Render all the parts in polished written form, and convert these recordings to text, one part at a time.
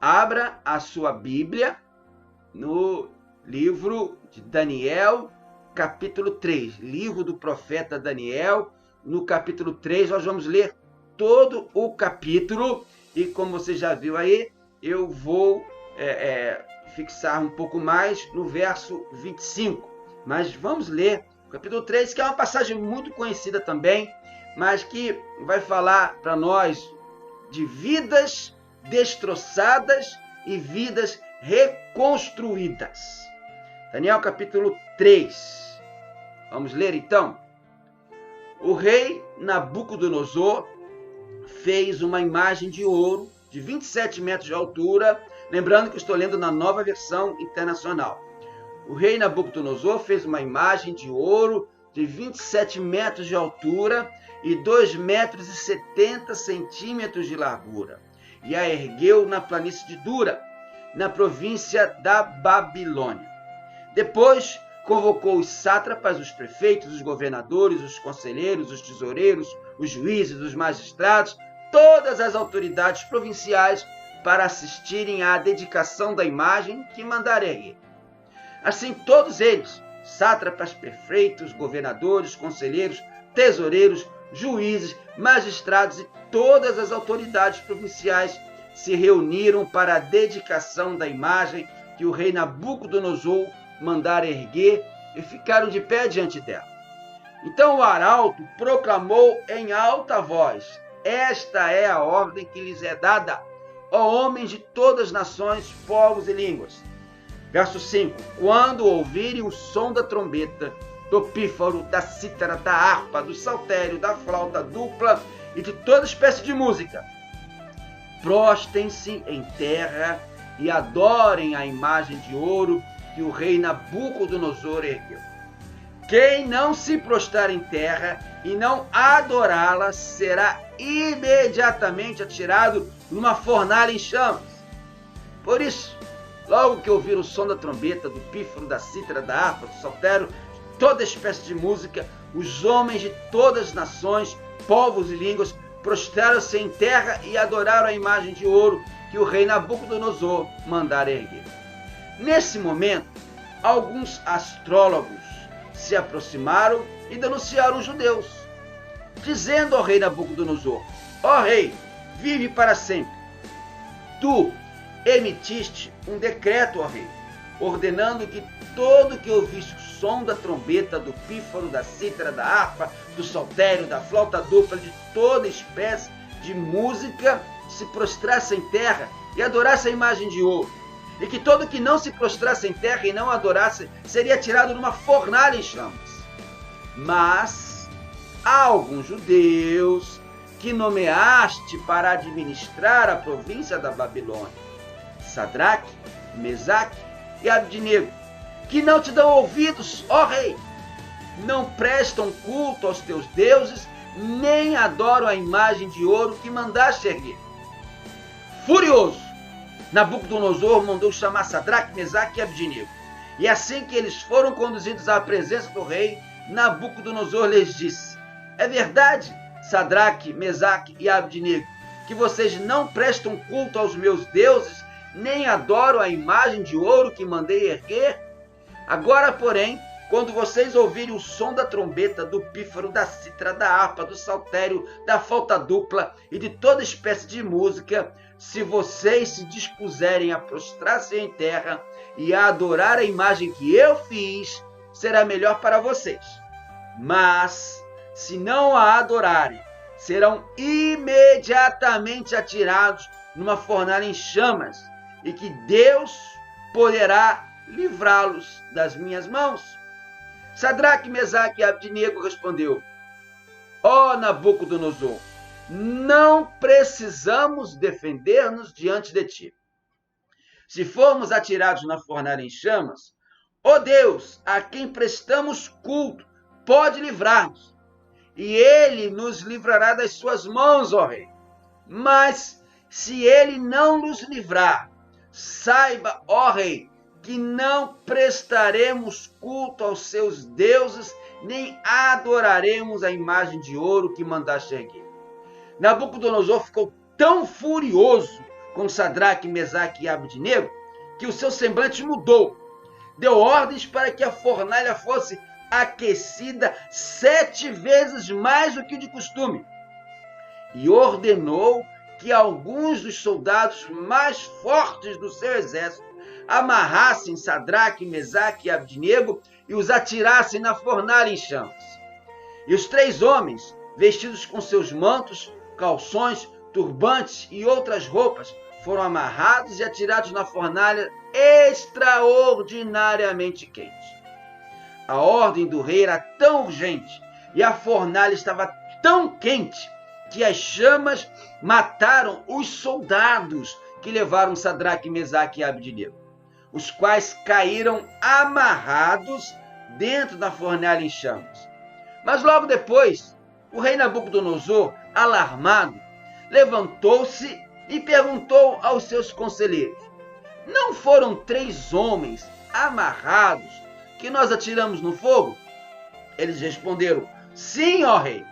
Abra a sua Bíblia no livro de Daniel, capítulo 3. Livro do profeta Daniel, no capítulo 3, nós vamos ler todo o capítulo. E como você já viu aí, eu vou fixar um pouco mais no verso 25. Mas vamos ler o capítulo 3, que é uma passagem muito conhecida também, mas que vai falar para nós de vidas destroçadas e vidas reconstruídas. Daniel capítulo 3. Vamos ler então. O rei Nabucodonosor fez uma imagem de ouro de 27 metros de altura, lembrando que eu estou lendo na Nova Versão Internacional. O rei Nabucodonosor fez uma imagem de ouro de 27 metros de altura e 2,70 metros de largura, e a ergueu na planície de Dura, na província da Babilônia. Depois convocou os sátrapas, os prefeitos, os governadores, os conselheiros, os tesoureiros, os juízes, os magistrados, todas as autoridades provinciais para assistirem à dedicação da imagem que mandara erguer. Assim, todos eles, sátrapas, prefeitos, governadores, conselheiros, tesoureiros, juízes, magistrados e todas as autoridades provinciais se reuniram para a dedicação da imagem que o rei Nabucodonosor mandara erguer e ficaram de pé diante dela. Então o arauto proclamou em alta voz: esta é a ordem que lhes é dada, ó homens de todas as nações, povos e línguas. Verso 5. Quando ouvirem o som da trombeta, do pífaro, da cítara, da harpa, do saltério, da flauta dupla e de toda espécie de música, prostem-se em terra e adorem a imagem de ouro que o rei Nabucodonosor ergueu. Quem não se prostrar em terra e não adorá-la será imediatamente atirado numa fornalha em chamas. Por isso, logo que ouvir o som da trombeta, do pífaro, da cítara, da harpa, do saltério, toda espécie de música, os homens de todas as nações, povos e línguas prostraram-se em terra e adoraram a imagem de ouro que o rei Nabucodonosor mandara erguer. Nesse momento, alguns astrólogos se aproximaram e denunciaram os judeus, dizendo ao rei Nabucodonosor: ó rei, vive para sempre. Tu emitiste um decreto, ó rei, ordenando que todo que ouvisse o som da trombeta, do pífaro, da cítara, da harpa, do saltério, da flauta dupla, de toda espécie de música, se prostrasse em terra e adorasse a imagem de ouro. E que todo que não se prostrasse em terra e não adorasse seria tirado numa fornalha em chamas. Mas há alguns judeus que nomeaste para administrar a província da Babilônia, Sadraque, Mesaque e Abdinego, que não te dão ouvidos, ó rei, não prestam culto aos teus deuses, nem adoram a imagem de ouro que mandaste erguer. Furioso, Nabucodonosor mandou chamar Sadraque, Mesaque e Abdinego. E assim que eles foram conduzidos à presença do rei, Nabucodonosor lhes disse: é verdade, Sadraque, Mesaque e Abdinego, que vocês não prestam culto aos meus deuses, nem adoram a imagem de ouro que mandei erguer? Agora, porém, quando vocês ouvirem o som da trombeta, do pífaro, da cítara, da harpa, do saltério, da flauta dupla e de toda espécie de música, se vocês se dispuserem a prostrar-se em terra e a adorar a imagem que eu fiz, será melhor para vocês. Mas, se não a adorarem, serão imediatamente atirados numa fornalha em chamas, e que Deus poderá livrá-los das minhas mãos. Sadraque, Mesaque e Abdinego respondeu: ó Nabucodonosor, não precisamos defender-nos diante de ti. Se formos atirados na fornalha em chamas, ó Deus, a quem prestamos culto, pode livrar-nos, e ele nos livrará das suas mãos, ó rei. Mas se ele não nos livrar, saiba, ó rei, que não prestaremos culto aos seus deuses, nem adoraremos a imagem de ouro que mandaste erguer. Nabucodonosor ficou tão furioso com Sadraque, Mesaque e Abdenego, que o seu semblante mudou. Deu ordens para que a fornalha fosse aquecida 7 vezes mais do que de costume. E ordenou que alguns dos soldados mais fortes do seu exército amarrassem Sadraque, Mesaque e Abdenego e os atirassem na fornalha em chamas. E os 3 homens, vestidos com seus mantos, calções, turbantes e outras roupas, foram amarrados e atirados na fornalha extraordinariamente quente. A ordem do rei era tão urgente e a fornalha estava tão quente que as chamas mataram os soldados que levaram Sadraque, Mesaque e Abdenego, os quais caíram amarrados dentro da fornalha em chamas. Mas logo depois, o rei Nabucodonosor, alarmado, levantou-se e perguntou aos seus conselheiros: não foram 3 homens amarrados que nós atiramos no fogo? Eles responderam: sim, ó rei.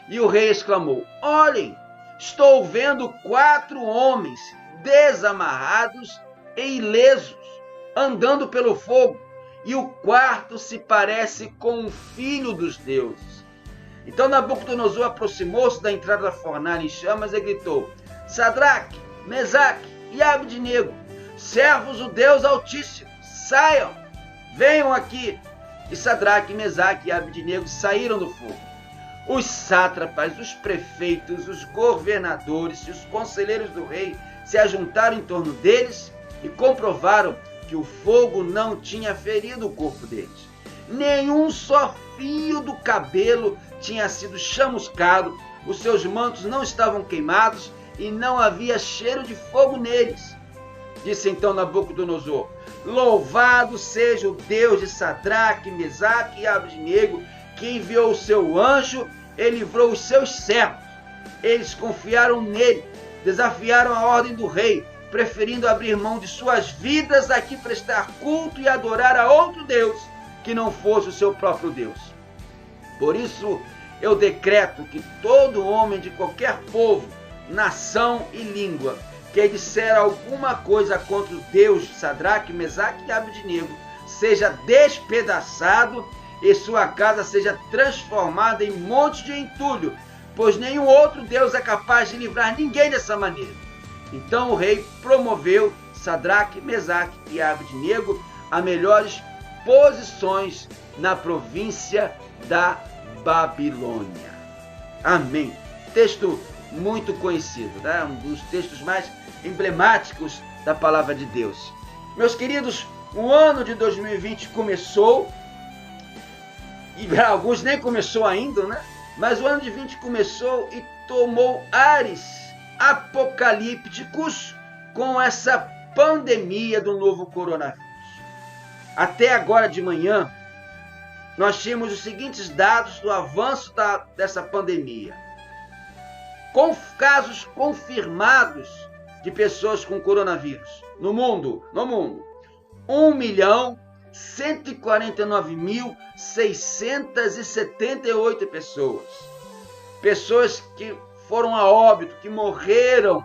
E o rei exclamou: olhem, estou vendo 4 homens desamarrados e ilesos, andando pelo fogo, e o 4º se parece com um filho dos deuses. Então Nabucodonosor aproximou-se da entrada da fornalha em chamas e gritou: Sadraque, Mesaque e Abdenego, servos do Deus Altíssimo, saiam, venham aqui. E Sadraque, Mesaque e Abdenego saíram do fogo. Os sátrapas, os prefeitos, os governadores e os conselheiros do rei se ajuntaram em torno deles e comprovaram que o fogo não tinha ferido o corpo deles. Nenhum só fio do cabelo tinha sido chamuscado, os seus mantos não estavam queimados e não havia cheiro de fogo neles. Disse então Nabucodonosor: louvado seja o Deus de Sadraque, Mesaque e Abdenego, que enviou o seu anjo e livrou os seus servos. Eles confiaram nele, desafiaram a ordem do rei, preferindo abrir mão de suas vidas a que prestar culto e adorar a outro Deus, que não fosse o seu próprio Deus. Por isso, eu decreto que todo homem de qualquer povo, nação e língua, que disser alguma coisa contra o Deus de Sadraque, Mesaque e Abdenego, seja despedaçado e sua casa seja transformada em monte de entulho, pois nenhum outro Deus é capaz de livrar ninguém dessa maneira. Então o rei promoveu Sadraque, Mesaque e Abdenego a melhores posições na província da Babilônia. Amém. Texto muito conhecido, né? Um dos textos mais emblemáticos da palavra de Deus. Meus queridos, o ano de 2020 começou, e para alguns nem começou ainda, né? Mas o ano de 2020 começou e tomou ares apocalípticos com essa pandemia do novo coronavírus. Até agora de manhã, nós tínhamos os seguintes dados do avanço dessa pandemia. Com casos confirmados de pessoas com coronavírus no mundo, 1.149.678 pessoas. Pessoas que foram a óbito, que morreram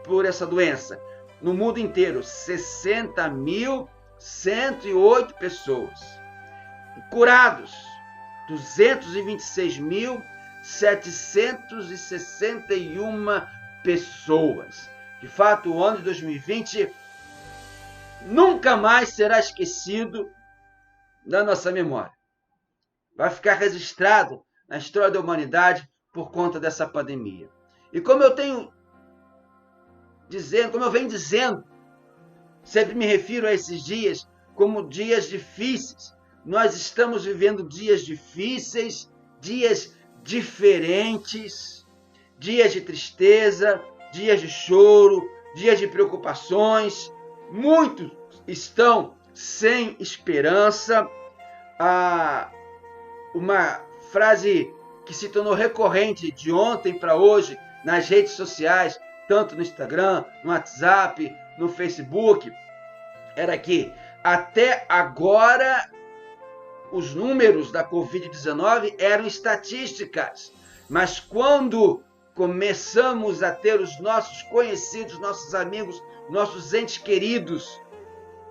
por essa doença. No mundo inteiro, 60.108 pessoas. Curados, 226.761 pessoas. De fato, o ano de 2020 nunca mais será esquecido da nossa memória. Vai ficar registrado na história da humanidade por conta dessa pandemia. E como eu venho dizendo, sempre me refiro a esses dias como dias difíceis. Nós estamos vivendo dias difíceis, dias diferentes, dias de tristeza, dias de choro, dias de preocupações. Muitos estão sem esperança. Uma frase que se tornou recorrente de ontem para hoje nas redes sociais, tanto no Instagram, no WhatsApp, no Facebook, era que até agora os números da Covid-19 eram estatísticas, mas quando começamos a ter os nossos conhecidos, nossos amigos, nossos entes queridos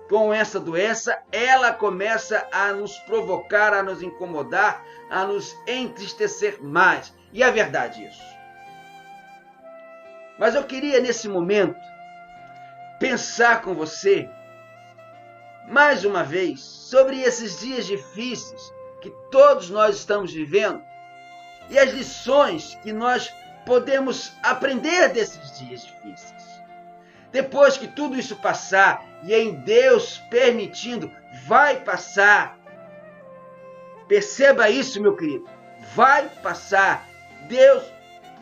com essa doença, ela começa a nos provocar, a nos incomodar, a nos entristecer mais. E é verdade isso. Mas eu queria, nesse momento, pensar com você, mais uma vez, sobre esses dias difíceis que todos nós estamos vivendo e as lições que nós podemos aprender desses dias difíceis. Depois que tudo isso passar, e em Deus permitindo, vai passar. Perceba isso, meu querido. Vai passar. Deus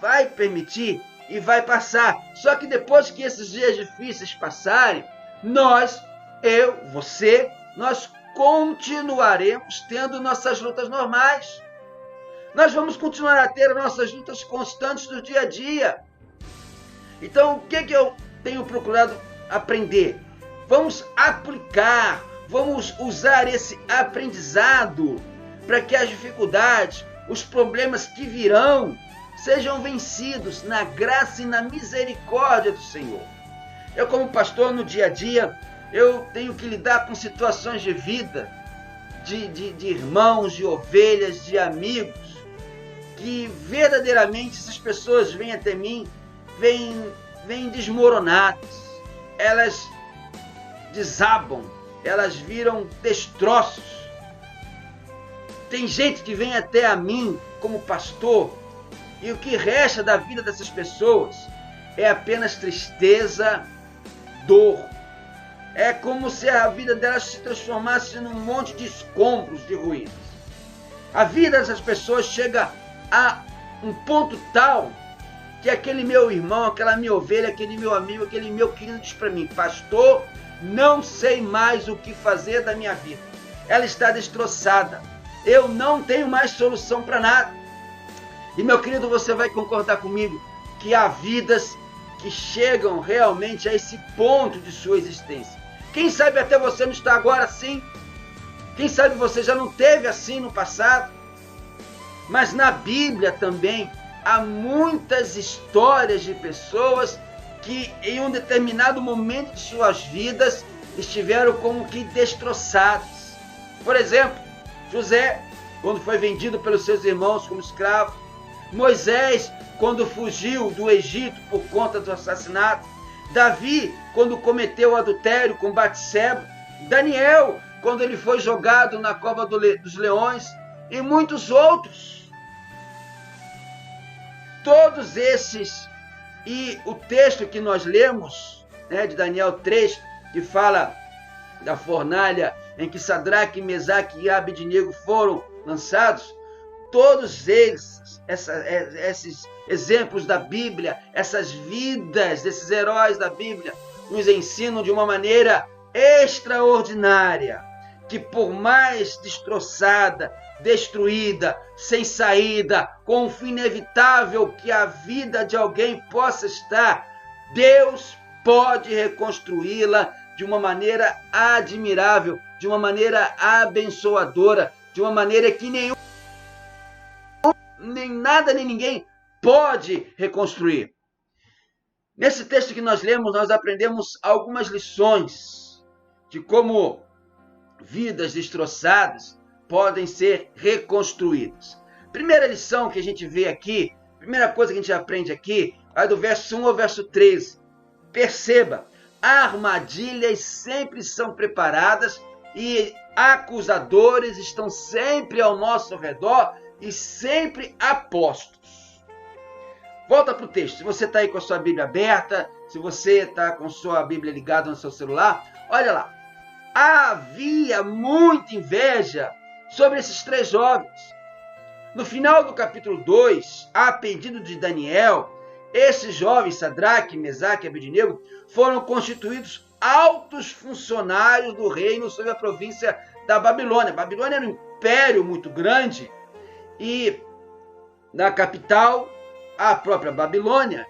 vai permitir e vai passar. Só que depois que esses dias difíceis passarem, nós, eu, você, nós continuaremos tendo nossas lutas normais. Nós vamos continuar a ter nossas lutas constantes do dia a dia. Então, o que eu tenho procurado aprender? Vamos aplicar, vamos usar esse aprendizado para que as dificuldades, os problemas que virão, sejam vencidos na graça e na misericórdia do Senhor. Eu, como pastor, no dia a dia, eu tenho que lidar com situações de vida, de irmãos, de ovelhas, de amigos, que verdadeiramente essas pessoas vêm até mim, vêm desmoronadas, elas desabam, elas viram destroços. Tem gente que vem até a mim como pastor e o que resta da vida dessas pessoas é apenas tristeza, dor. É como se a vida delas se transformasse num monte de escombros, de ruínas. A vida dessas pessoas chega a um ponto tal que aquele meu irmão, aquela minha ovelha, aquele meu amigo, aquele meu querido diz para mim: pastor, não sei mais o que fazer da minha vida. Ela está destroçada. Eu não tenho mais solução para nada. E, meu querido, você vai concordar comigo que há vidas que chegam realmente a esse ponto de sua existência. Quem sabe até você não está agora assim. Quem sabe você já não teve assim no passado. Mas na Bíblia também há muitas histórias de pessoas que em um determinado momento de suas vidas estiveram como que destroçadas. Por exemplo, José, quando foi vendido pelos seus irmãos como escravo. Moisés, quando fugiu do Egito por conta do assassinato. Davi, quando cometeu adultério com Batseba. Daniel, quando ele foi jogado na cova dos leões. E muitos outros. Todos esses, e o texto que nós lemos, de Daniel 3, que fala da fornalha em que Sadraque, Mesaque e Abednego foram lançados, todos eles, esses exemplos da Bíblia, essas vidas desses heróis da Bíblia, nos ensinam de uma maneira extraordinária, que por mais destroçada, destruída, sem saída, com um fim inevitável que a vida de alguém possa estar, Deus pode reconstruí-la de uma maneira admirável, de uma maneira abençoadora, de uma maneira que nem nada nem ninguém pode reconstruir. Nesse texto que nós lemos, nós aprendemos algumas lições de como vidas destroçadas podem ser reconstruídas. Primeira lição que a gente vê aqui, primeira coisa que a gente aprende aqui, vai do verso 1 ao verso 13. Perceba, armadilhas sempre são preparadas e acusadores estão sempre ao nosso redor e sempre apostos. Volta para o texto. Se você está aí com a sua Bíblia aberta, se você está com a sua Bíblia ligada no seu celular, olha lá. Havia muita inveja sobre esses três jovens. No final do capítulo 2, a pedido de Daniel, esses jovens, Sadraque, Mesaque e Abednego, foram constituídos altos funcionários do reino sobre a província da Babilônia. A Babilônia era um império muito grande e na capital, a própria Babilônia,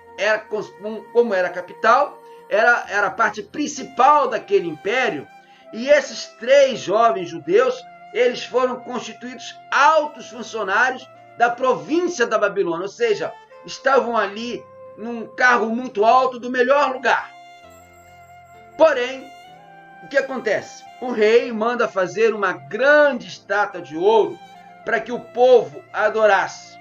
como era a capital, era a parte principal daquele império. E esses três jovens judeus, eles foram constituídos altos funcionários da província da Babilônia, ou seja, estavam ali num cargo muito alto do melhor lugar. Porém, o que acontece? O rei manda fazer uma grande estátua de ouro para que o povo adorasse.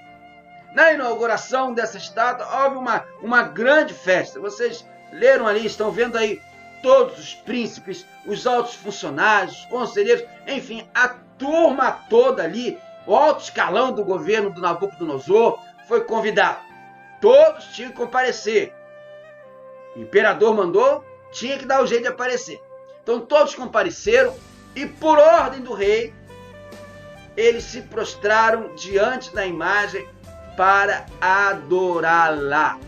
Na inauguração dessa estátua, houve uma grande festa. Vocês leram ali, estão vendo aí todos os príncipes, os altos funcionários, os conselheiros, enfim, a turma toda ali, o alto escalão do governo do Nabucodonosor foi convidado. Todos tinham que comparecer. O imperador mandou, tinha que dar o jeito de aparecer. Então todos compareceram e, por ordem do rei, eles se prostraram diante da imagem para adorá-la.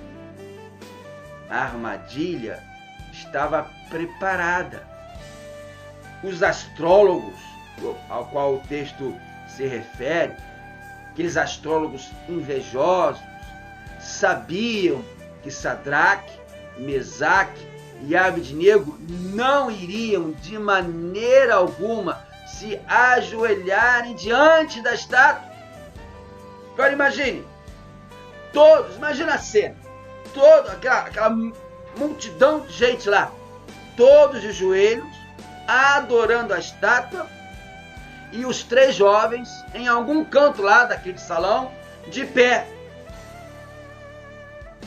A armadilha estava preparada. Os astrólogos, ao qual o texto se refere, aqueles astrólogos invejosos, sabiam que Sadraque, Mesaque e Abednego não iriam de maneira alguma se ajoelharem diante da estátua. Agora imagine, imagina a cena, aquela multidão de gente lá, todos de joelhos, adorando a estátua, e os 3 jovens em algum canto lá daquele salão, de pé.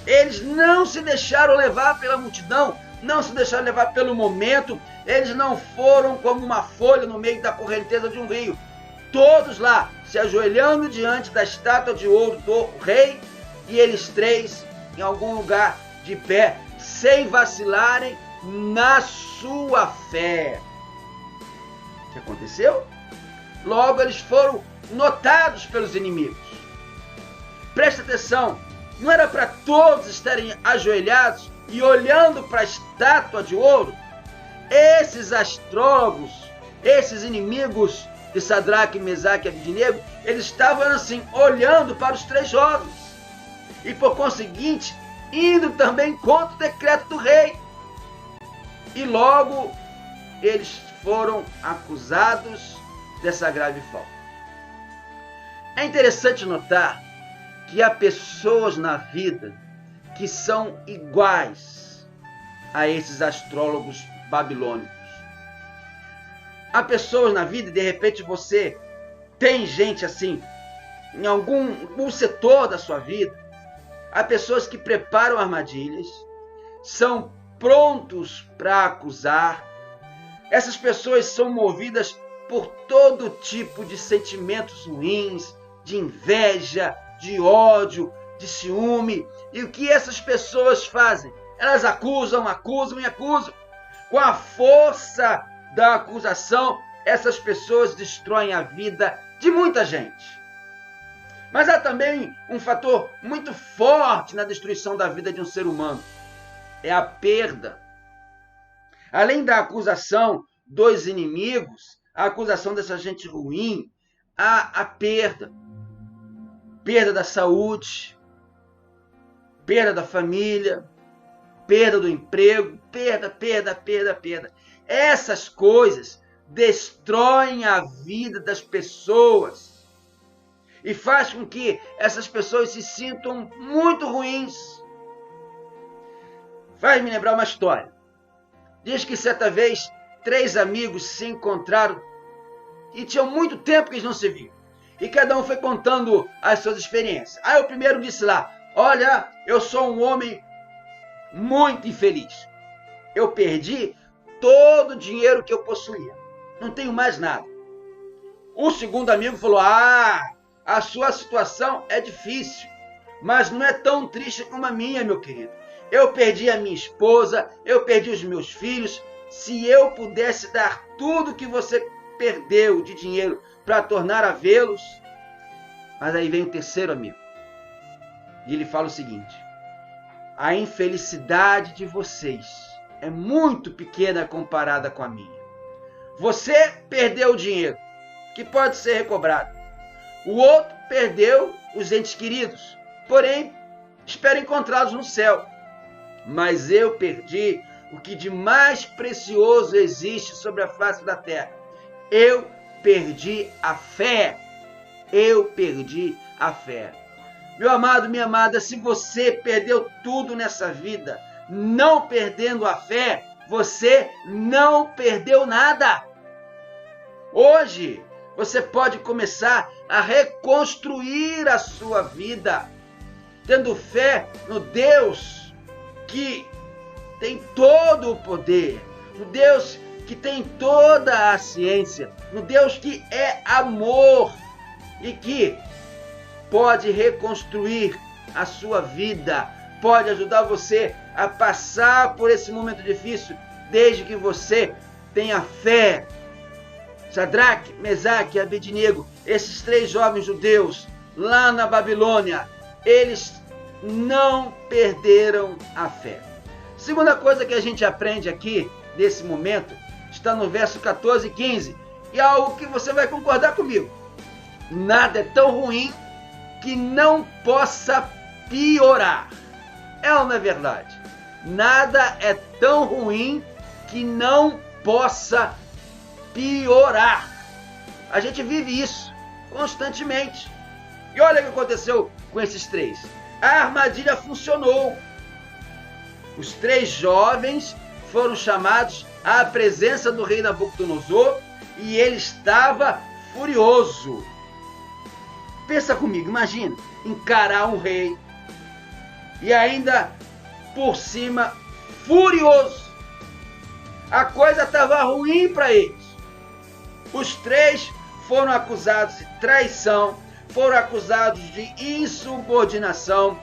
Eles não se deixaram levar pela multidão, não se deixaram levar pelo momento, eles não foram como uma folha no meio da correnteza de um rio. Todos lá, se ajoelhando diante da estátua de ouro do rei, e eles 3 em algum lugar de pé, sem vacilarem na sua fé. O que aconteceu? Logo eles foram notados pelos inimigos. Presta atenção, não era para todos estarem ajoelhados e olhando para a estátua de ouro? Esses astrólogos, esses inimigos de Sadraque, Mesaque e Abednego, eles estavam assim, olhando para os 3 jovens. E por conseguinte, indo também contra o decreto do rei. E logo eles foram acusados dessa grave falta. É interessante notar que há pessoas na vida que são iguais a esses astrólogos babilônicos. Há pessoas na vida, e de repente você tem gente assim, em algum setor da sua vida, há pessoas que preparam armadilhas, são prontos para acusar. Essas pessoas são movidas por todo tipo de sentimentos ruins, de inveja, de ódio, de ciúme. E o que essas pessoas fazem? Elas acusam. Com a força da acusação, essas pessoas destroem a vida de muita gente. Mas há também um fator muito forte na destruição da vida de um ser humano. É a perda. Além da acusação dos inimigos, a acusação dessa gente ruim, há a perda. Perda da saúde, perda da família, perda do emprego, perda. Essas coisas destroem a vida das pessoas e faz com que essas pessoas se sintam muito ruins. Faz me lembrar uma história. Diz que certa vez 3 amigos se encontraram e tinham muito tempo que eles não se viam. E cada um foi contando as suas experiências. Aí o primeiro disse lá: olha, eu sou um homem muito infeliz. Eu perdi todo o dinheiro que eu possuía. Não tenho mais nada. O segundo amigo falou: a sua situação é difícil, mas não é tão triste como a minha, meu querido. Eu perdi a minha esposa, eu perdi os meus filhos. Se eu pudesse dar tudo que você perdeu de dinheiro para tornar a vê-los. Mas aí vem o terceiro amigo. E ele fala o seguinte: a infelicidade de vocês é muito pequena comparada com a minha. Você perdeu o dinheiro, que pode ser recobrado. O outro perdeu os entes queridos, porém, espera encontrá-los no céu. Mas eu perdi o que de mais precioso existe sobre a face da terra. Eu perdi a fé. Meu amado, minha amada, se você perdeu tudo nessa vida, não perdendo a fé, você não perdeu nada. Hoje, você pode começar a reconstruir a sua vida, tendo fé no Deus que tem todo o poder, no Deus que tem toda a ciência, no Deus que é amor e que pode reconstruir a sua vida, pode ajudar você a passar por esse momento difícil, desde que você tenha fé. Sadraque, Mesaque e Abednego, esses 3 jovens judeus lá na Babilônia, eles não perderam a fé. Segunda coisa que a gente aprende aqui, nesse momento, está no verso 14 e 15, e é algo que você vai concordar comigo. Nada é tão ruim que não possa piorar. É ou não é verdade? Nada é tão ruim que não possa piorar. A gente vive isso constantemente. E olha o que aconteceu com esses 3. A armadilha funcionou. Os 3 jovens foram chamados à presença do rei Nabucodonosor e ele estava furioso. Pensa comigo, imagina, encarar um rei e ainda por cima furioso. A coisa estava ruim para eles. Os 3 foram acusados de traição, foram acusados de insubordinação,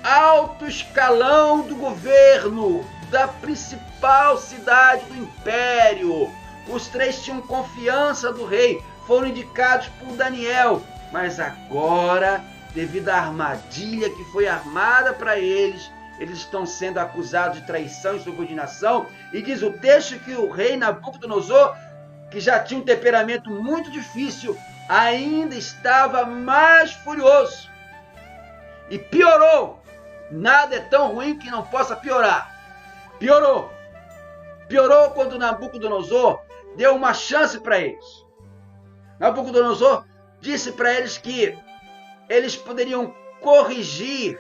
alto escalão do governo da principal cidade do império. Os 3 tinham confiança do rei, foram indicados por Daniel, mas agora, devido à armadilha que foi armada para eles estão sendo acusados de traição e insubordinação, e diz o texto que o rei Nabucodonosor, que já tinha um temperamento muito difícil, ainda estava mais furioso. E piorou. Nada é tão ruim que não possa piorar. Piorou. Piorou quando Nabucodonosor deu uma chance para eles. Nabucodonosor disse para eles que eles poderiam corrigir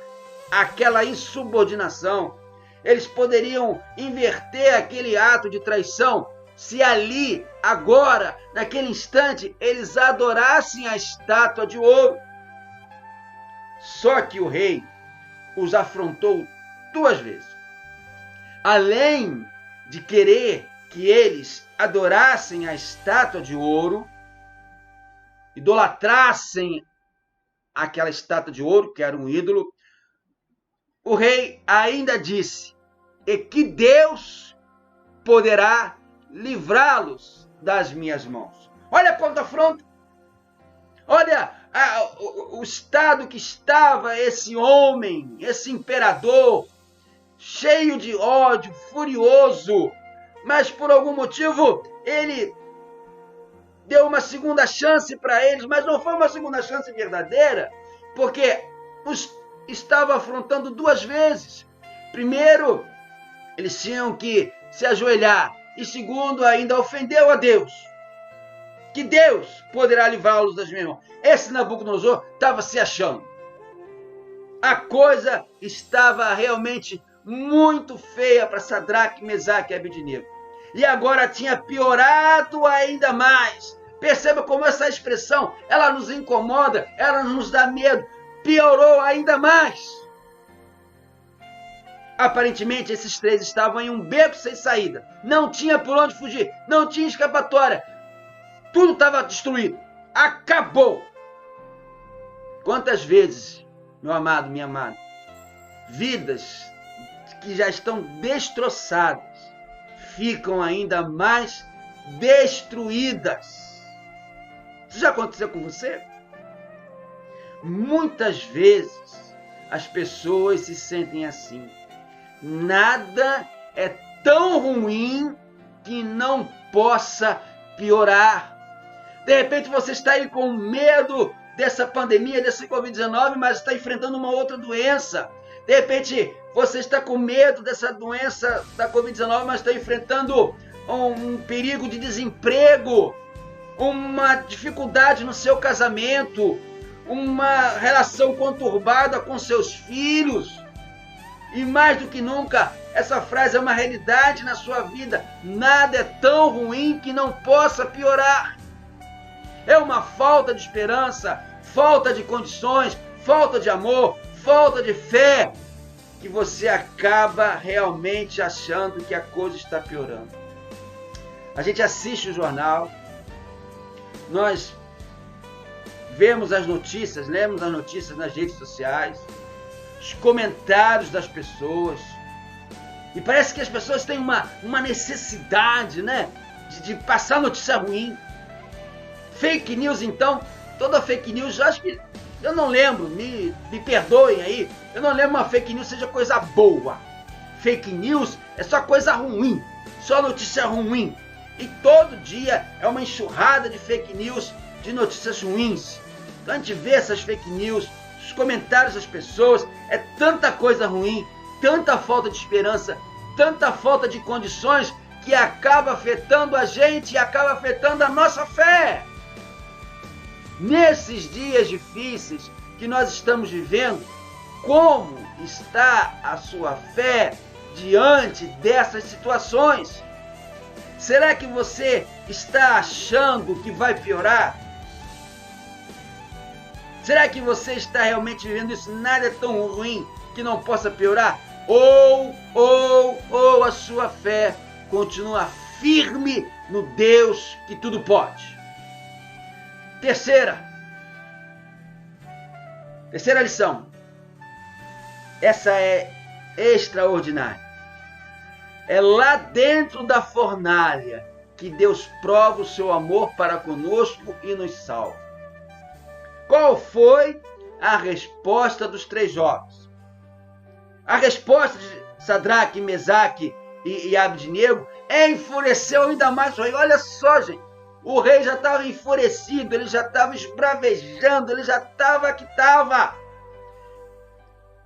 aquela insubordinação. Eles poderiam inverter aquele ato de traição se ali, agora, naquele instante, eles adorassem a estátua de ouro. Só que o rei os afrontou 2 vezes. Além de querer que eles adorassem a estátua de ouro, idolatrassem aquela estátua de ouro, que era um ídolo, o rei ainda disse: e que Deus poderá livrá-los das minhas mãos. Olha quanta afronta. Olha o estado que estava esse homem, esse imperador, cheio de ódio, furioso, mas por algum motivo ele deu uma segunda chance para eles, mas não foi uma segunda chance verdadeira, porque os estava afrontando 2 vezes. Primeiro, eles tinham que se ajoelhar, e segundo, ainda ofendeu a Deus. Que Deus poderá livrá-los das minhas mãos. Esse Nabucodonosor estava se achando. A coisa estava realmente muito feia para Sadraque, Mesaque e Abednego. E agora tinha piorado ainda mais. Perceba como essa expressão, ela nos incomoda, ela nos dá medo. Piorou ainda mais. Aparentemente, esses 3 estavam em um beco sem saída. Não tinha por onde fugir, não tinha escapatória. Tudo estava destruído. Acabou. Quantas vezes, meu amado, minha amada, vidas que já estão destroçadas ficam ainda mais destruídas. Isso já aconteceu com você? Muitas vezes as pessoas se sentem assim. Nada é tão ruim que não possa piorar. De repente você está aí com medo dessa pandemia, desse Covid-19, mas está enfrentando uma outra doença. De repente você está com medo dessa doença da Covid-19, mas está enfrentando um perigo de desemprego, uma dificuldade no seu casamento, uma relação conturbada com seus filhos. E mais do que nunca, essa frase é uma realidade na sua vida. Nada é tão ruim que não possa piorar. É uma falta de esperança, falta de condições, falta de amor, falta de fé, que você acaba realmente achando que a coisa está piorando. A gente assiste o jornal, nós vemos as notícias, lemos as notícias nas redes sociais, os comentários das pessoas, e parece que as pessoas têm uma necessidade, né, de passar notícia ruim. Fake news, então, toda fake news, acho que, eu não lembro, me perdoem aí, eu não lembro uma fake news seja coisa boa. Fake news é só coisa ruim, só notícia ruim. E todo dia é uma enxurrada de fake news, de notícias ruins. Então a gente vê essas fake news, os comentários das pessoas, é tanta coisa ruim, tanta falta de esperança, tanta falta de condições, que acaba afetando a gente e acaba afetando a nossa fé. Nesses dias difíceis que nós estamos vivendo, como está a sua fé diante dessas situações? Será que você está achando que vai piorar? Será que você está realmente vivendo isso? Nada é tão ruim que não possa piorar? Ou a sua fé continua firme no Deus que tudo pode? Terceira lição. Essa é extraordinária. É lá dentro da fornalha que Deus prova o seu amor para conosco e nos salva. Qual foi a resposta dos 3 jovens? A resposta de Sadraque, Mesaque e Abednego enfureceu ainda mais o rei. Olha só, gente. O rei já estava enfurecido, ele já estava esbravejando, ele já estava que estava.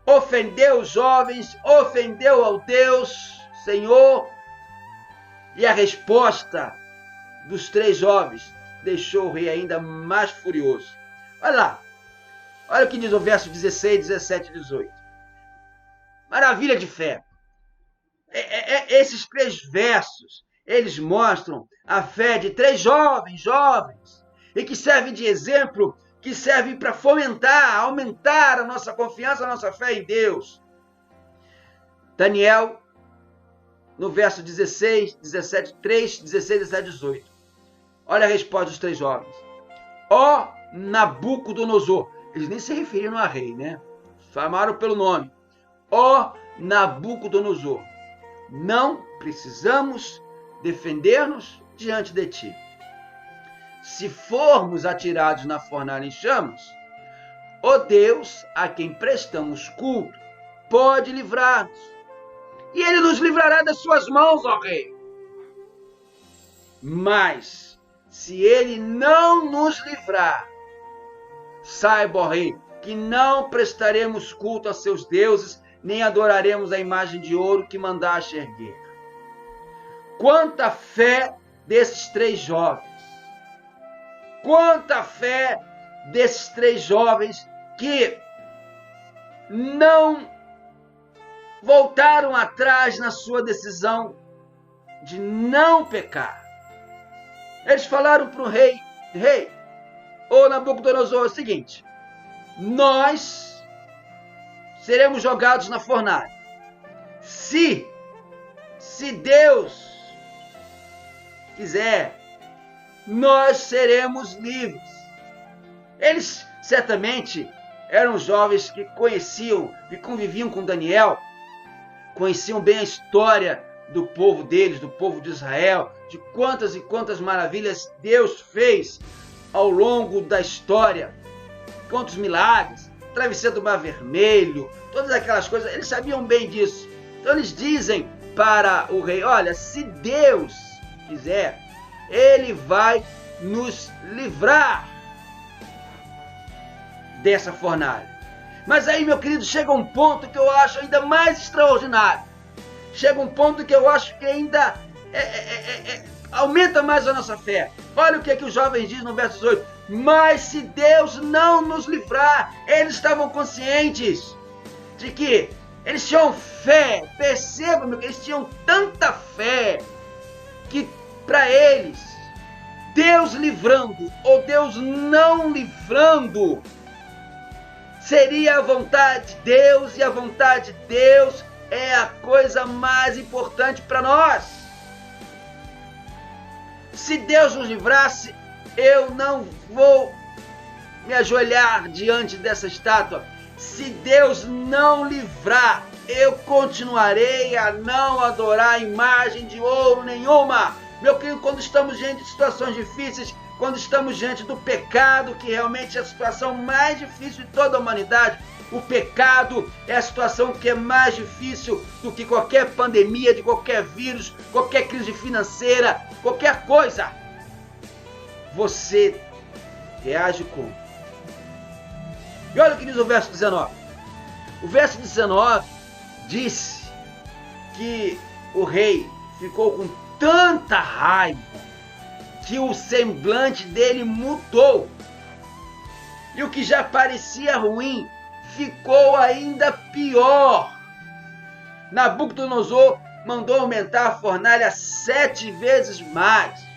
Ofendeu os jovens, ofendeu ao Deus, Senhor. E a resposta dos 3 jovens deixou o rei ainda mais furioso. Olha lá, olha o que diz o verso 16, 17 e 18. Maravilha de fé. Esses 3 versos, eles mostram a fé de 3 jovens, e que servem de exemplo, que servem para fomentar, aumentar a nossa confiança, a nossa fé em Deus. Daniel, no verso 16, 17, 3, 16, 17, 18. Olha a resposta dos 3 jovens. Ó Nabucodonosor. Eles nem se referiram a rei, né? Chamaram pelo nome. Ó Nabucodonosor, não precisamos defender-nos diante de ti. Se formos atirados na fornalha em chamas, o Deus a quem prestamos culto pode livrar-nos. E ele nos livrará das suas mãos, ó rei. Mas, se ele não nos livrar, saiba, ó rei, que não prestaremos culto a seus deuses, nem adoraremos a imagem de ouro que mandaste erguer. Quanta fé desses 3 jovens. Quanta fé desses 3 jovens que não voltaram atrás na sua decisão de não pecar. Eles falaram para o rei, ô Nabucodonosor, é o seguinte, nós seremos jogados na fornalha. Se Deus quiser, nós seremos livres. Eles certamente eram jovens que conheciam e conviviam com Daniel, conheciam bem a história do povo deles, do povo de Israel, de quantas e quantas maravilhas Deus fez ao longo da história, quantos milagres, travessia do Mar Vermelho, todas aquelas coisas, eles sabiam bem disso. Então eles dizem para o rei, olha, se Deus quiser, ele vai nos livrar dessa fornalha. Mas aí, meu querido, chega um ponto que eu acho ainda mais extraordinário. Chega um ponto que eu acho que ainda aumenta mais a nossa fé. Olha o que os jovens dizem no verso 18. Mas se Deus não nos livrar, eles estavam conscientes de que eles tinham fé. Percebam, que eles tinham tanta fé que para eles, Deus livrando ou Deus não livrando, seria a vontade de Deus, e a vontade de Deus é a coisa mais importante para nós. Se Deus nos livrasse, eu não vou me ajoelhar diante dessa estátua. Se Deus não livrar, eu continuarei a não adorar imagem de ouro nenhuma. Meu querido, quando estamos diante de situações difíceis, quando estamos diante do pecado, que realmente é a situação mais difícil de toda a humanidade, o pecado é a situação que é mais difícil do que qualquer pandemia, de qualquer vírus, qualquer crise financeira, qualquer coisa. Você reage como? E olha o que diz o verso 19. O verso 19 disse que o rei ficou com tanta raiva que o semblante dele mudou. E o que já parecia ruim ficou ainda pior. Nabucodonosor mandou aumentar a fornalha 7 vezes mais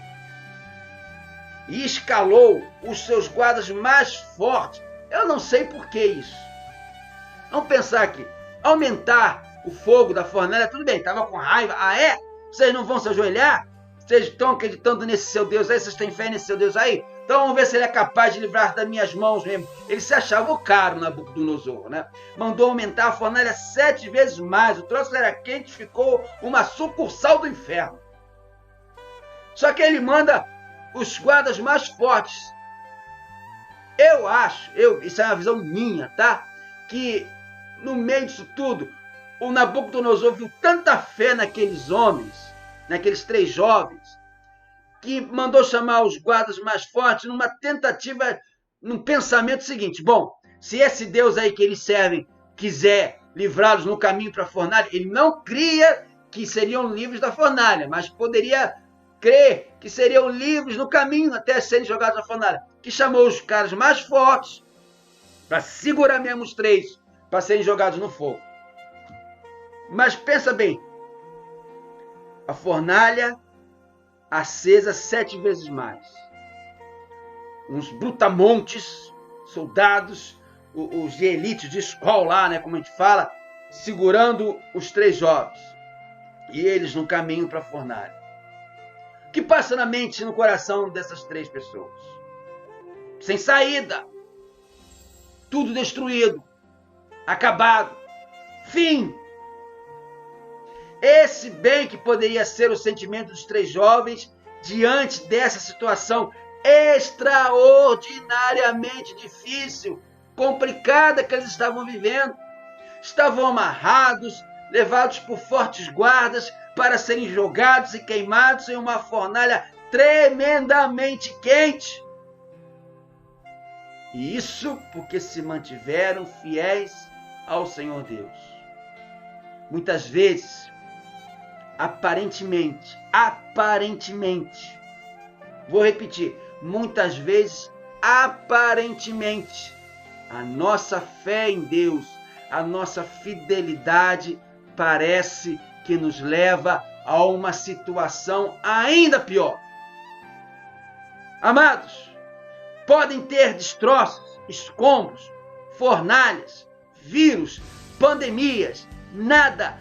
e escalou os seus guardas mais fortes. Eu não sei por que isso. Vamos pensar aqui. Aumentar o fogo da fornalha, tudo bem, estava com raiva. Ah, é? Vocês não vão se ajoelhar? Vocês estão acreditando nesse seu Deus aí? Vocês têm fé nesse seu Deus aí? Então vamos ver se ele é capaz de livrar das minhas mãos mesmo. Ele se achava o caro, Nabucodonosor, né? Mandou aumentar a fornalha 7 vezes mais. O troço era quente, ficou uma sucursal do inferno. Só que ele manda os guardas mais fortes. Eu acho, isso é uma visão minha, tá? Que no meio disso tudo, o Nabucodonosor viu tanta fé naqueles homens, naqueles 3 jovens, que mandou chamar os guardas mais fortes numa tentativa, num pensamento seguinte: bom, se esse Deus aí que eles servem quiser livrá-los no caminho para a fornalha, ele não cria que seriam livres da fornalha, mas poderia crer que seriam livres no caminho até serem jogados na fornalha. Que chamou os caras mais fortes para segurar mesmo os 3 para serem jogados no fogo. Mas pensa bem, a fornalha acesa 7 vezes mais. Uns brutamontes, soldados, os de elite de escola lá, né, como a gente fala, segurando os 3 jovens. E eles no caminho para a fornalha. O que passa na mente e no coração dessas 3 pessoas? Sem saída. Tudo destruído. Acabado. Fim. Esse bem que poderia ser o sentimento dos 3 jovens diante dessa situação extraordinariamente difícil, complicada que eles estavam vivendo. Estavam amarrados, levados por fortes guardas para serem jogados e queimados em uma fornalha tremendamente quente. E isso porque se mantiveram fiéis ao Senhor Deus. Muitas vezes, aparentemente, vou repetir, muitas vezes, aparentemente, a nossa fé em Deus, a nossa fidelidade parece que nos leva a uma situação ainda pior. Amados, podem ter destroços, escombros, fornalhas, vírus, pandemias, nada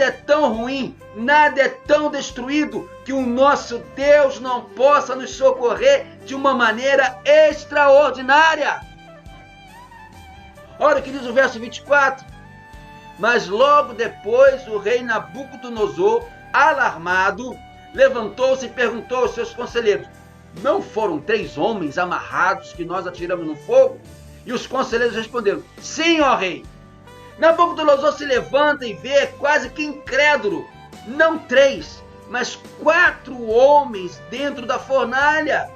é tão ruim, nada é tão destruído que o nosso Deus não possa nos socorrer de uma maneira extraordinária. Olha o que diz o verso 24. Mas logo depois o rei Nabucodonosor, alarmado, levantou-se e perguntou aos seus conselheiros: não foram 3 homens amarrados que nós atiramos no fogo? E os conselheiros responderam: sim, ó rei. Nabucodonosor se levanta e vê, quase que incrédulo, não 3, mas 4 homens dentro da fornalha.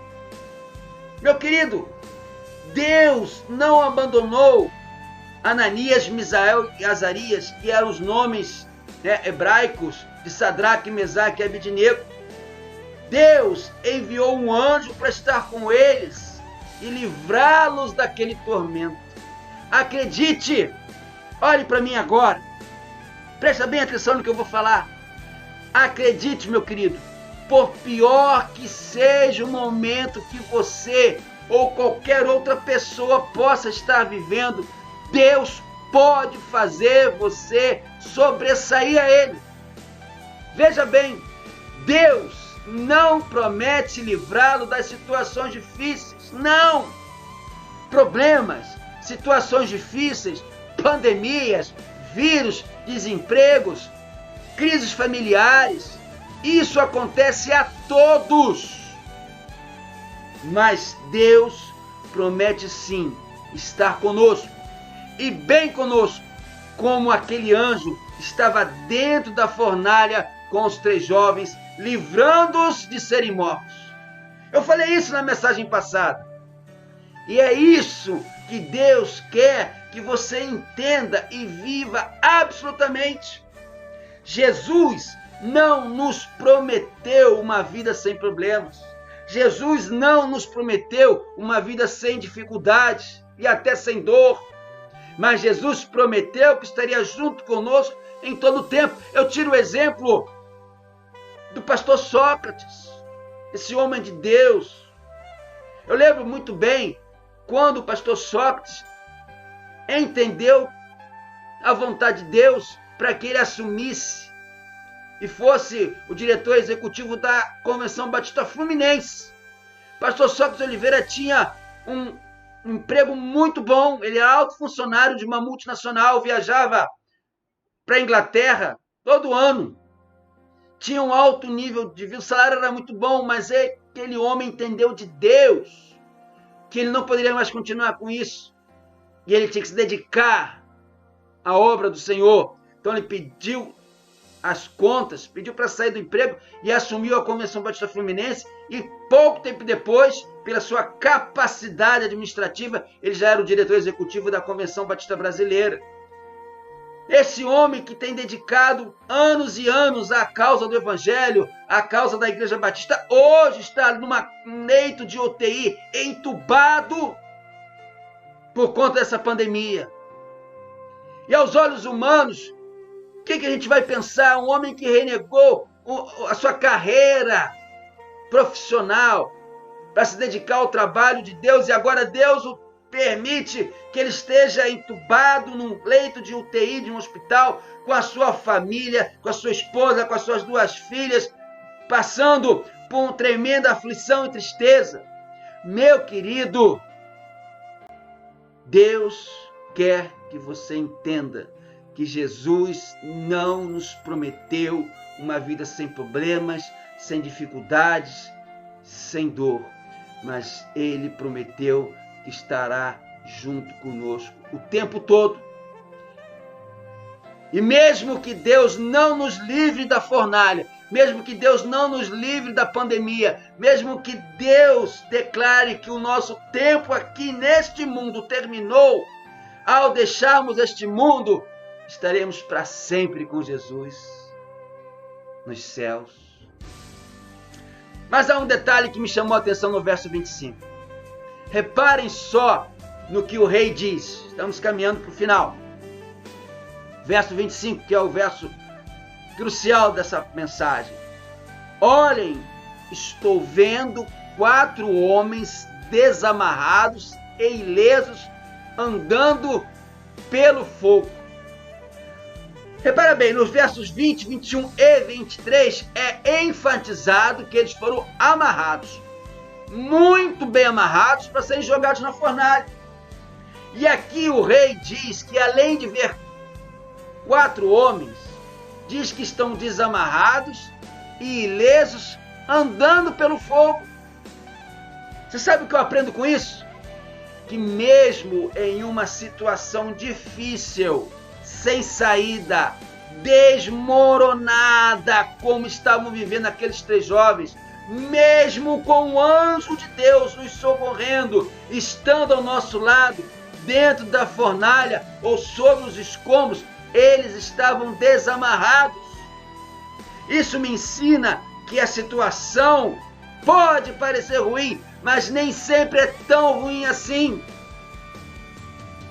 Meu querido, Deus não abandonou Ananias, Misael e Azarias, que eram os nomes hebraicos de Sadraque, Mesaque e Abednego. Deus enviou um anjo para estar com eles e livrá-los daquele tormento. Acredite, olhe para mim agora, presta bem atenção no que eu vou falar. Acredite, meu querido, por pior que seja o momento que você ou qualquer outra pessoa possa estar vivendo, Deus pode fazer você sobressair a ele. Veja bem, Deus não promete livrá-lo das situações difíceis, não! Problemas, situações difíceis, pandemias, vírus, desempregos, crises familiares, isso acontece a todos. Mas Deus promete sim estar conosco, e bem conosco, como aquele anjo estava dentro da fornalha com os 3 jovens, livrando-os de serem mortos. Eu falei isso na mensagem passada. E é isso que Deus quer que você entenda e viva absolutamente. Jesus não nos prometeu uma vida sem problemas. Jesus não nos prometeu uma vida sem dificuldades e até sem dor. Mas Jesus prometeu que estaria junto conosco em todo o tempo. Eu tiro o exemplo do pastor Sócrates, esse homem de Deus. Eu lembro muito bem quando o pastor Sócrates entendeu a vontade de Deus para que ele assumisse e fosse o diretor executivo da Convenção Batista Fluminense. Pastor Sócrates Oliveira tinha um emprego muito bom, ele era alto funcionário de uma multinacional, viajava para a Inglaterra todo ano, tinha um alto nível de vida, o salário era muito bom, mas aquele homem entendeu de Deus que ele não poderia mais continuar com isso, e ele tinha que se dedicar à obra do Senhor. Então ele pediu as contas, pediu para sair do emprego e assumiu a Convenção Batista Fluminense, e pouco tempo depois, pela sua capacidade administrativa, ele já era o diretor executivo da Convenção Batista Brasileira. Esse homem que tem dedicado anos e anos à causa do Evangelho, à causa da Igreja Batista, hoje está num leito de UTI, entubado por conta dessa pandemia. E aos olhos humanos, o que a gente vai pensar? Um homem que renegou a sua carreira profissional para se dedicar ao trabalho de Deus, e agora Deus o permite que ele esteja entubado num leito de UTI de um hospital, com a sua família, com a sua esposa, com as suas 2 filhas, passando por uma tremenda aflição e tristeza. Meu querido, Deus quer que você entenda que Jesus não nos prometeu uma vida sem problemas, sem dificuldades, sem dor, mas Ele prometeu que estará junto conosco o tempo todo. E mesmo que Deus não nos livre da fornalha, mesmo que Deus não nos livre da pandemia, mesmo que Deus declare que o nosso tempo aqui neste mundo terminou, ao deixarmos este mundo, estaremos para sempre com Jesus nos céus. Mas há um detalhe que me chamou a atenção no verso 25. Reparem só no que o rei diz. Estamos caminhando para o final. Verso 25, que é o verso crucial dessa mensagem. Olhem, estou vendo 4 homens desamarrados e ilesos andando pelo fogo. Repara bem, nos versos 20, 21 e 23 é enfatizado que eles foram amarrados, muito bem amarrados, para serem jogados na fornalha. E aqui o rei diz que, além de ver 4 homens, diz que estão desamarrados e ilesos andando pelo fogo. Você sabe o que eu aprendo com isso? Que mesmo em uma situação difícil, sem saída, desmoronada, como estavam vivendo aqueles 3 jovens, mesmo com o anjo de Deus nos socorrendo, estando ao nosso lado, dentro da fornalha ou sobre os escombros, eles estavam desamarrados. Isso me ensina que a situação Pode parecer ruim, mas nem sempre é tão ruim assim.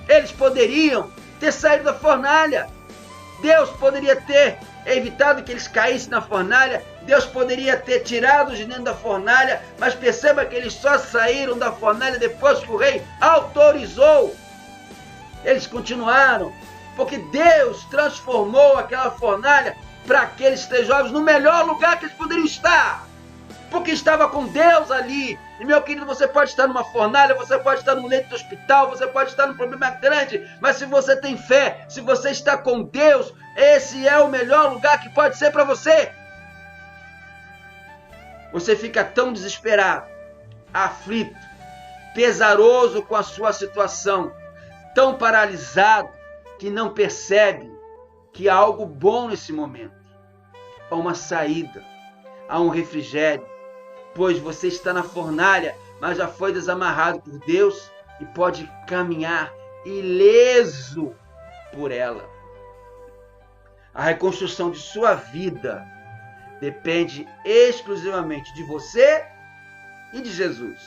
Eles poderiam ter saído da fornalha. Deus poderia ter evitado que eles caíssem na fornalha. Deus poderia ter tirado os de dentro da fornalha. Mas perceba que eles só saíram da fornalha depois que o rei autorizou. Eles continuaram, porque Deus transformou aquela fornalha para aqueles 3 jovens no melhor lugar que eles poderiam estar. Porque estava com Deus ali. E meu querido, você pode estar numa fornalha, você pode estar num leito de hospital, você pode estar num problema grande, mas se você tem fé, se você está com Deus, esse é o melhor lugar que pode ser para você. Você fica tão desesperado, aflito, pesaroso com a sua situação, tão paralisado, que não percebe que há algo bom nesse momento. Há uma saída, há um refrigério, pois você está na fornalha, mas já foi desamarrado por Deus e pode caminhar ileso por ela. A reconstrução de sua vida depende exclusivamente de você e de Jesus.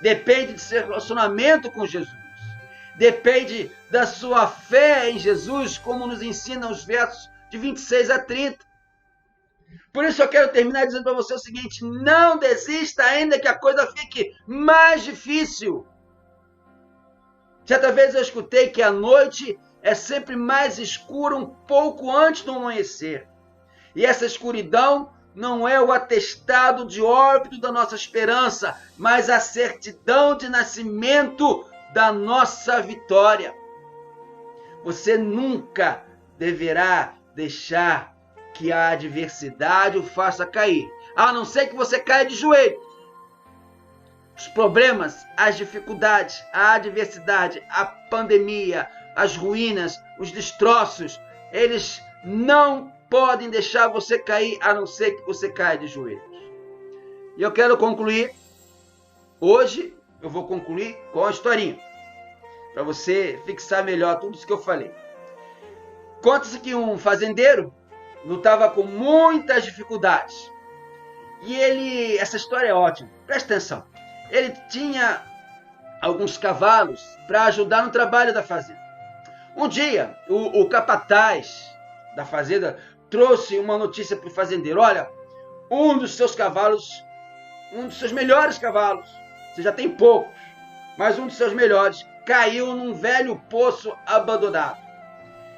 Depende de seu relacionamento com Jesus. Depende da sua fé em Jesus, como nos ensinam os versos de 26 a 30. Por isso eu quero terminar dizendo para você o seguinte: não desista ainda que a coisa fique mais difícil. Certa vez eu escutei que a noite é sempre mais escura um pouco antes do amanhecer. E essa escuridão não é o atestado de óbito da nossa esperança, mas a certidão de nascimento da nossa vitória. Você nunca deverá deixar que a adversidade o faça cair, a não ser que você caia de joelho. Os problemas, as dificuldades, a adversidade, a pandemia, as ruínas, os destroços, eles não podem deixar você cair, a não ser que você caia de joelhos. E eu quero concluir, hoje eu vou concluir com a historinha, para você fixar melhor tudo isso que eu falei. Conta-se que um fazendeiro lutava com muitas dificuldades. E essa história é ótima, presta atenção. Ele tinha alguns cavalos para ajudar no trabalho da fazenda. Um dia, o capataz da fazenda trouxe uma notícia para o fazendeiro: olha, um dos seus melhores cavalos, você já tem poucos, mas um dos seus melhores, caiu num velho poço abandonado.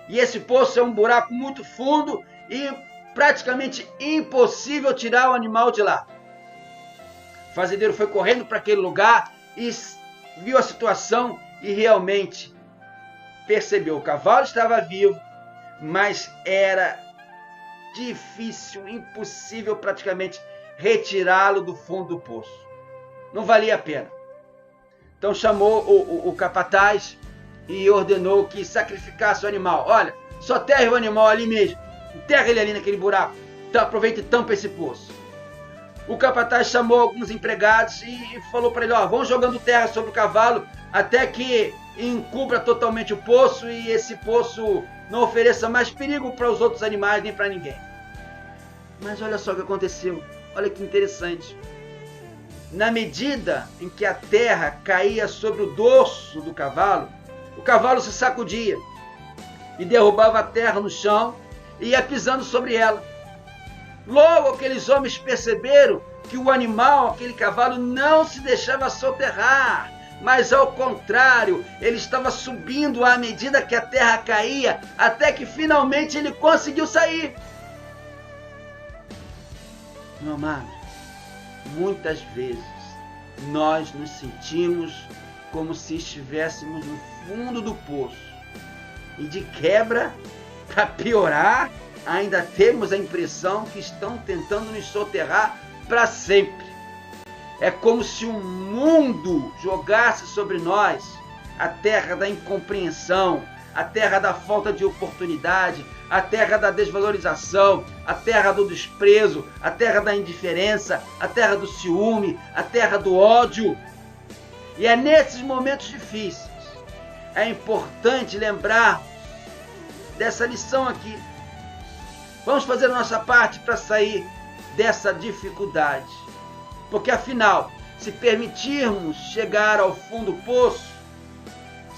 E esse poço é um buraco muito fundo e praticamente impossível tirar o animal de lá. O fazendeiro foi correndo para aquele lugar e viu a situação e realmente percebeu: o cavalo estava vivo, mas era difícil, impossível praticamente retirá-lo do fundo do poço. Não valia a pena. Então chamou o capataz e ordenou que sacrificasse o animal. Olha, só terre o animal ali mesmo. Enterra ele ali naquele buraco. Então aproveita e tampa esse poço. O capataz chamou alguns empregados e falou para ele: ó, vão jogando terra sobre o cavalo até que encubra totalmente o poço e esse poço não ofereça mais perigo para os outros animais nem para ninguém. Mas olha só o que aconteceu. Olha que interessante. Na medida em que a terra caía sobre o dorso do cavalo, o cavalo se sacudia e derrubava a terra no chão e ia pisando sobre ela. Logo aqueles homens perceberam que o animal, aquele cavalo, não se deixava soterrar, mas ao contrário, ele estava subindo à medida que a terra caía, até que finalmente ele conseguiu sair. Meu amado, muitas vezes nós nos sentimos como se estivéssemos no fundo do poço. E de quebra, para piorar, ainda temos a impressão que estão tentando nos soterrar para sempre. É como se o mundo jogasse sobre nós a terra da incompreensão, a terra da falta de oportunidade, a terra da desvalorização, a terra do desprezo, a terra da indiferença, a terra do ciúme, a terra do ódio. E é nesses momentos difíceis, é importante lembrar dessa lição aqui. Vamos fazer a nossa parte para sair dessa dificuldade. Porque afinal, se permitirmos chegar ao fundo do poço,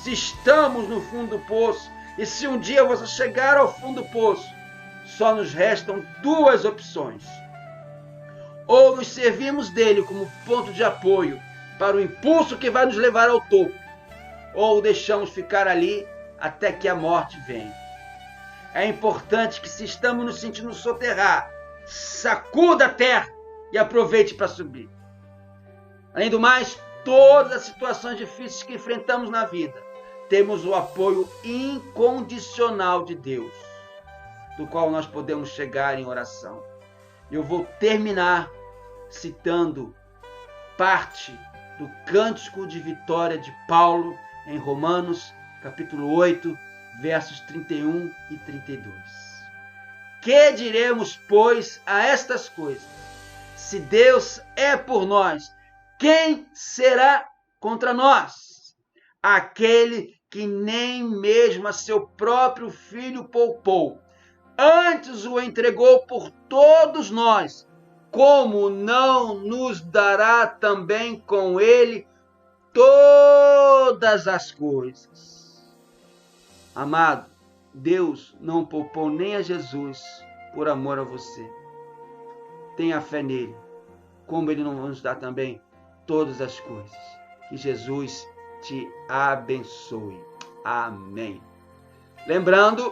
se estamos no fundo do poço, e se um dia você chegar ao fundo do poço, só nos restam duas opções. Ou nos servimos dele como ponto de apoio para o impulso que vai nos levar ao topo, ou deixamos ficar ali até que a morte venha. É importante que, se estamos nos sentindo soterrar, sacuda a terra e aproveite para subir. Além do mais, todas as situações difíceis que enfrentamos na vida, temos o apoio incondicional de Deus, do qual nós podemos chegar em oração. Eu vou terminar citando parte do Cântico de Vitória de Paulo em Romanos, capítulo 8, versos 31 e 32. Que diremos, pois, a estas coisas? Se Deus é por nós, quem será contra nós? Aquele que nem mesmo a seu próprio filho poupou, antes o entregou por todos nós, como não nos dará também com ele todas as coisas? Amado, Deus não poupou nem a Jesus por amor a você. Tenha fé nele, como ele não vai nos dar também todas as coisas. Que Jesus te abençoe. Amém. Lembrando